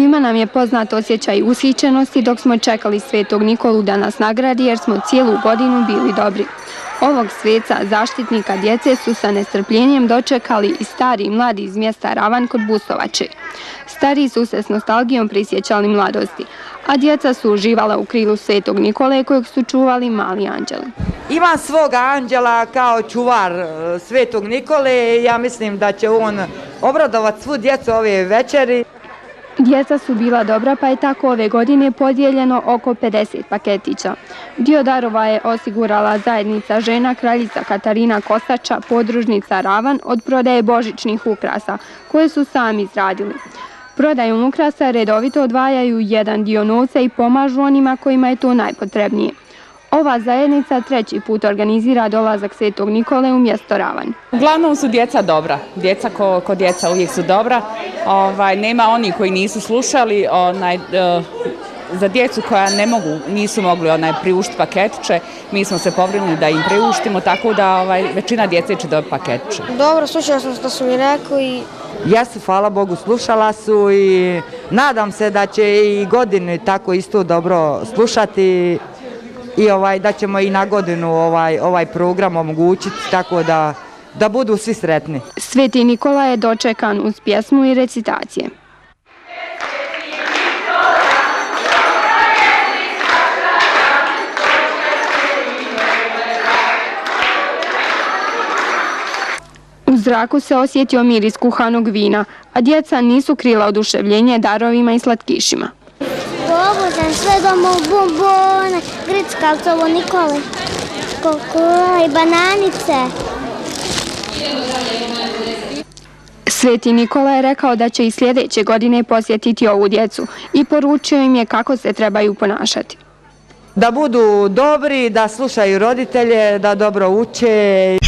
Svima nam je poznat osjećaj ushićenosti dok smo čekali Svetog Nikolu da nas nagradi jer smo cijelu godinu bili dobri. Ovog sveca, zaštitnika djece, su sa nestrpljenjem dočekali i stari i mladi iz mjesta Ravan kod Busovače. Stariji su se s nostalgijom prisjećali mladosti, a djeca su uživala u krilu Svetog Nikole kojeg su čuvali mali anđeli. Ima svoga anđela kao čuvar Svetog Nikole i ja mislim da će on obradovati svu djecu ove večeri. Djeca su bila dobra pa je tako ove godine podijeljeno oko 50 paketića. Dio darova je osigurala zajednica žena Kraljica Katarina Kosača, podružnica Ravan, od prodaje božićnih ukrasa koje su sami izradili. Prodajom ukrasa redovito odvajaju jedan dio novca i pomažu onima kojima je to najpotrebnije. Ova zajednica treći put organizira dolazak Svetog Nikole u mjesto Ravan. Uglavnom su djeca dobra. Djeca ko djeca uvijek su dobra. Nema oni koji nisu slušali. Za djecu koja nisu mogli priuštiti paketiće, mi smo se pobrinuli da im priuštimo, tako da većina djece će dobiti paketiće. Dobro, slušala sam što su mi rekli. Jesu, hvala Bogu, slušala su i nadam se da će i godine tako isto dobro slušati i da ćemo i na godinu ovaj program omogućiti tako da budu svi sretni. Sveti Nikola je dočekan uz pjesmu i recitacije. U zraku se osjetio miris kuhanog vina, a djeca nisu krila oduševljenje darovima i slatkišima. Pobuđen sve doma bombone, grickalcovo Nikole, kokola i bananice. Sveti Nikola je rekao da će i sljedeće godine posjetiti ovu djecu i poručio im je kako se trebaju ponašati. Da budu dobri, da slušaju roditelje, da dobro uče.